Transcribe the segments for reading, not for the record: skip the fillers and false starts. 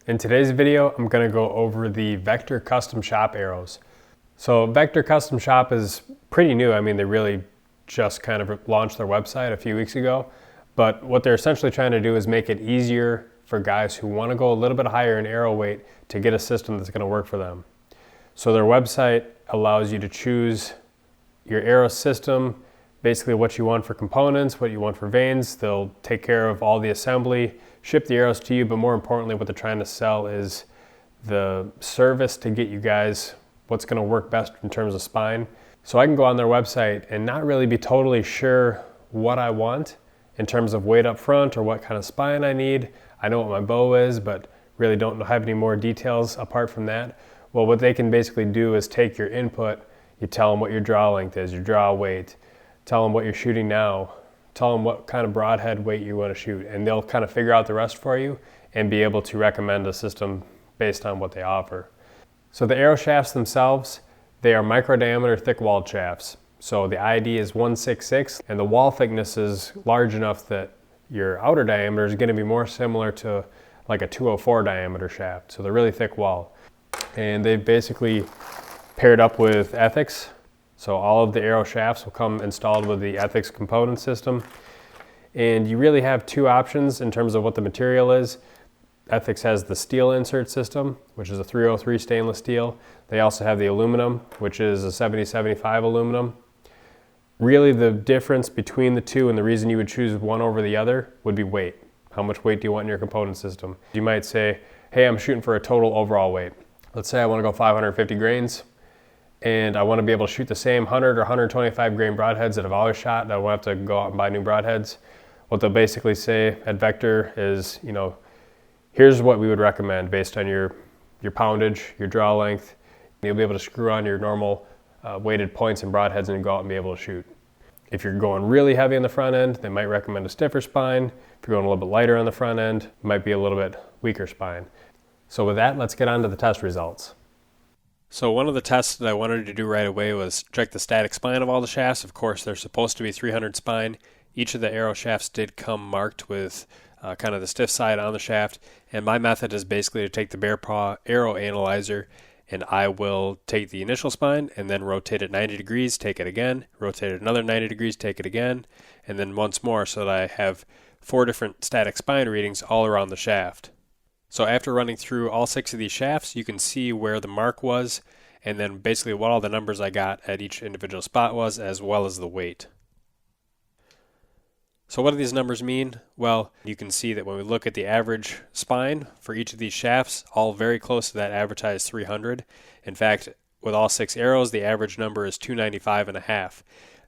In today's video, I'm going to go over the Vector Custom Shop arrows. So Vector Custom Shop is pretty new. I mean, they really just kind of launched their website a few weeks ago. But what they're essentially trying to do is make it easier for guys who want to go a little bit higher in arrow weight to get a system that's going to work for them. So their website allows you to choose your arrow system, basically what you want for components, what you want for vanes. They'll take care of all the assembly, ship the arrows to you, but more importantly, what they're trying to sell is the service to get you guys what's going to work best in terms of spine. So I can go on their website and not really be totally sure what I want in terms of weight up front or what kind of spine I need. I know what my bow is, but really don't have any more details apart from that. Well, what they can basically do is take your input, you tell them what your draw length is, your draw weight, tell them what you're shooting now, tell them what kind of broadhead weight you want to shoot, and they'll kind of figure out the rest for you and be able to recommend a system based on what they offer. So the arrow shafts themselves, they are micro diameter thick walled shafts. So the ID is 166 and the wall thickness is large enough that your outer diameter is going to be more similar to like a 204 diameter shaft. So they're really thick wall. And they've basically paired up with Ethics. So all of the arrow shafts will come installed with the Ethics component system. And you really have two options in terms of what the material is. Ethics has the steel insert system, which is a 303 stainless steel. They also have the aluminum, which is a 7075 aluminum. Really the difference between the two and the reason you would choose one over the other would be weight. How much weight do you want in your component system? You might say, hey, I'm shooting for a total overall weight. Let's say I want to go 550 grains. And I want to be able to shoot the same 100 or 125 grain broadheads that I've always shot, and I won't have to go out and buy new broadheads. What they'll basically say at Vector is, here's what we would recommend based on your poundage, your draw length. You'll be able to screw on your normal weighted points and broadheads and go out and be able to shoot. If you're going really heavy on the front end, they might recommend a stiffer spine. If you're going a little bit lighter on the front end, it might be a little bit weaker spine. So with that, let's get on to the test results. So one of the tests that I wanted to do right away was check the static spine of all the shafts. Of course, they're supposed to be 300 spine. Each of the arrow shafts did come marked with kind of the stiff side on the shaft. And my method is basically to take the Bear Paw arrow analyzer and I will take the initial spine and then rotate it 90 degrees, take it again, rotate it another 90 degrees, take it again, and then once more so that I have 4 different static spine readings all around the shaft. So after running through all 6 of these shafts, you can see where the mark was and then basically what all the numbers I got at each individual spot was, as well as the weight. So what do these numbers mean? Well, you can see that when we look at the average spine for each of these shafts, all very close to that advertised 300. In fact, with all 6 arrows, the average number is 295.5.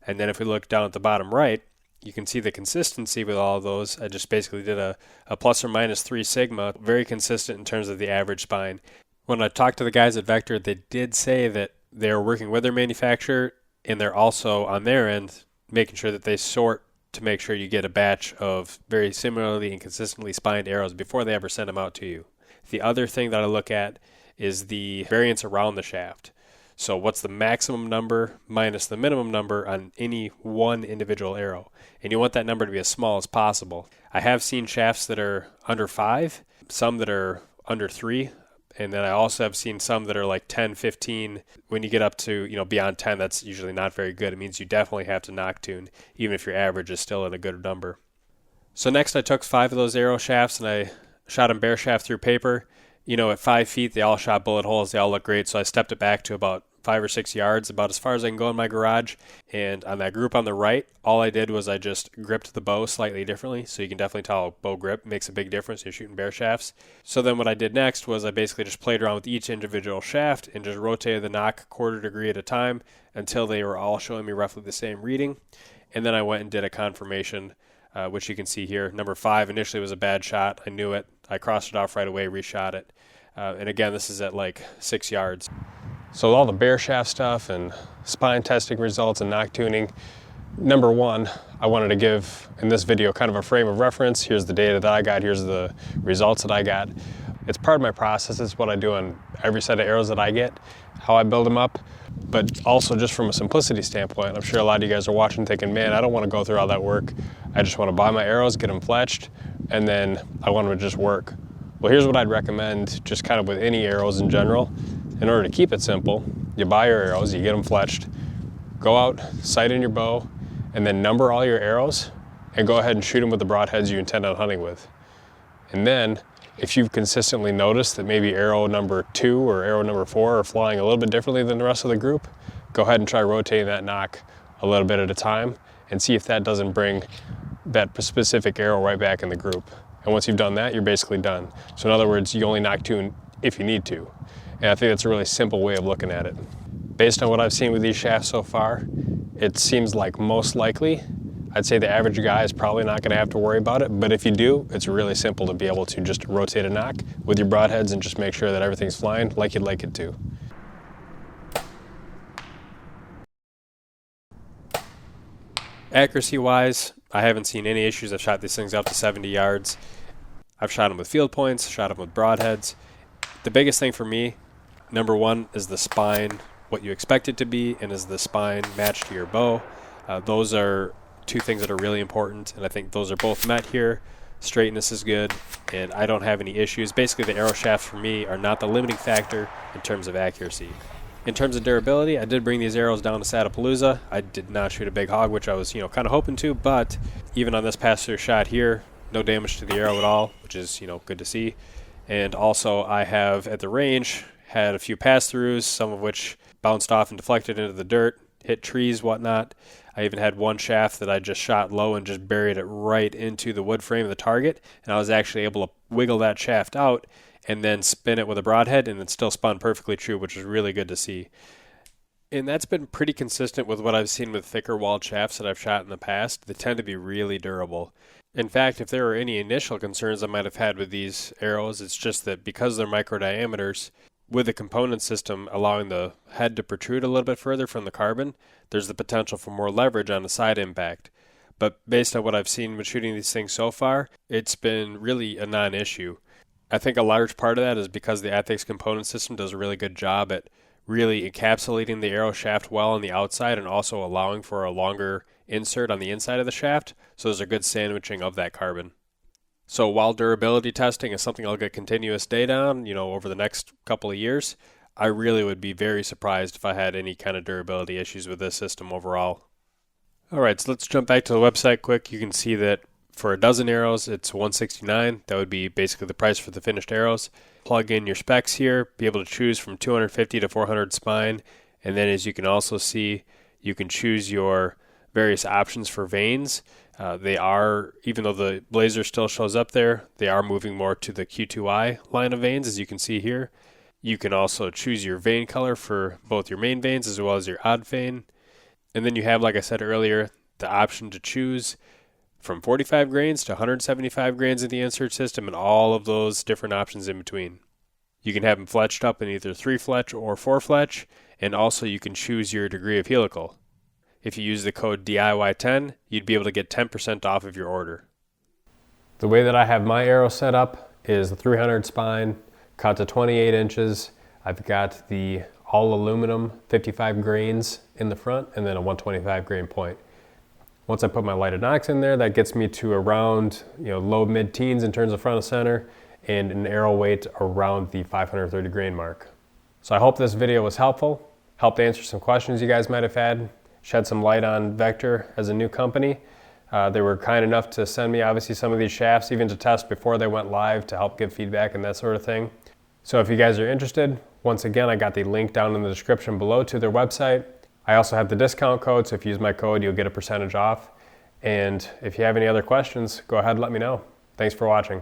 And then if we look down at the bottom right, you can see the consistency with all of those. I just basically did a plus or minus 3 sigma, very consistent in terms of the average spine. When I talked to the guys at Vector, they did say that they're working with their manufacturer and they're also on their end making sure that they sort to make sure you get a batch of very similarly and consistently spined arrows before they ever send them out to you. The other thing that I look at is the variance around the shaft. So what's the maximum number minus the minimum number on any one individual arrow? And you want that number to be as small as possible. I have seen shafts that are under 5, some that are under 3, and then I also have seen some that are like 10, 15. When you get up to, beyond 10, that's usually not very good. It means you definitely have to knock tune, even if your average is still at a good number. So next I took 5 of those arrow shafts and I shot them bare shaft through paper. At 5 feet, they all shot bullet holes. They all look great. So I stepped it back to about 5 or 6 yards, about as far as I can go in my garage. And on that group on the right, all I did was I just gripped the bow slightly differently. So you can definitely tell a bow grip makes a big difference when you're shooting bare shafts. So then what I did next was I basically just played around with each individual shaft and just rotated the nock 1/4 degree at a time until they were all showing me roughly the same reading. And then I went and did a confirmation, which you can see here. Number 5 initially was a bad shot. I knew it. I crossed it off right away, reshot it. And again, this is at like 6 yards. So all the bare shaft stuff and spine testing results and nock tuning, number 1, I wanted to give in this video kind of a frame of reference. Here's the data that I got, here's the results that I got. It's part of my process. It's what I do on every set of arrows that I get, how I build them up. But also just from a simplicity standpoint, I'm sure a lot of you guys are watching thinking, man, I don't want to go through all that work. I just want to buy my arrows, get them fletched, and then I want them to just work. Well, here's what I'd recommend just kind of with any arrows in general. In order to keep it simple, you buy your arrows, you get them fletched, go out, sight in your bow, and then number all your arrows and go ahead and shoot them with the broadheads you intend on hunting with. And then if you've consistently noticed that maybe arrow number 2 or arrow number 4 are flying a little bit differently than the rest of the group, go ahead and try rotating that nock a little bit at a time and see if that doesn't bring that specific arrow right back in the group. And once you've done that, you're basically done. So in other words, you only nock 2 if you need to. And I think that's a really simple way of looking at it. Based on what I've seen with these shafts so far, it seems like most likely, I'd say the average guy is probably not going to have to worry about it, but if you do, it's really simple to be able to just rotate a nock with your broadheads and just make sure that everything's flying like you'd like it to. Accuracy-wise, I haven't seen any issues. I've shot these things up to 70 yards. I've shot them with field points, shot them with broadheads. The biggest thing for me, number one, is the spine, what you expect it to be, and is the spine matched to your bow. Those are two things that are really important, and I think those are both met here. Straightness is good, and I don't have any issues. Basically, the arrow shafts for me are not the limiting factor in terms of accuracy. In terms of durability, I did bring these arrows down to Saddlepalooza. I did not shoot a big hog, which I was, kind of hoping to, but even on this pass-through shot here, no damage to the arrow at all, which is, good to see. And also, I have, at the range, had a few pass-throughs, some of which bounced off and deflected into the dirt, hit trees, whatnot. I even had one shaft that I just shot low and just buried it right into the wood frame of the target, and I was actually able to wiggle that shaft out and then spin it with a broadhead, and it still spun perfectly true, which was really good to see. And that's been pretty consistent with what I've seen with thicker walled shafts that I've shot in the past. They tend to be really durable. In fact, if there were any initial concerns I might have had with these arrows, it's just that because they're micro diameters, with the component system allowing the head to protrude a little bit further from the carbon, there's the potential for more leverage on the side impact. But based on what I've seen with shooting these things so far, it's been really a non-issue. I think a large part of that is because the Ethics component system does a really good job at really encapsulating the arrow shaft well on the outside and also allowing for a longer insert on the inside of the shaft, so there's a good sandwiching of that carbon. So while durability testing is something I'll get continuous data on, over the next couple of years, I really would be very surprised if I had any kind of durability issues with this system overall. Alright, so let's jump back to the website quick. You can see that for a dozen arrows, it's $169. That would be basically the price for the finished arrows. Plug in your specs here, be able to choose from 250 to 400 spine, and then as you can also see, you can choose your various options for vanes. They are, even though the Blazer still shows up there, they are moving more to the Q2I line of vanes, as you can see here. You can also choose your vane color for both your main vanes as well as your odd vane. And then you have, like I said earlier, the option to choose from 45 grains to 175 grains in the insert system and all of those different options in between. You can have them fletched up in either 3 fletch or 4 fletch, and also you can choose your degree of helical. If you use the code DIY10, you'd be able to get 10% off of your order. The way that I have my arrow set up is the 300 spine, cut to 28 inches. I've got the all aluminum 55 grains in the front and then a 125 grain point. Once I put my lighted nocks in there, that gets me to around low mid-teens in terms of front of center and an arrow weight around the 530 grain mark. So I hope this video was helpful, helped answer some questions you guys might have had, shed some light on Vector as a new company. They were kind enough to send me obviously some of these shafts even to test before they went live to help give feedback and that sort of thing. So if you guys are interested, once again I got the link down in the description below to their website. I also have the discount code, so if you use my code you'll get a percentage off. And if you have any other questions, go ahead and let me know. Thanks for watching.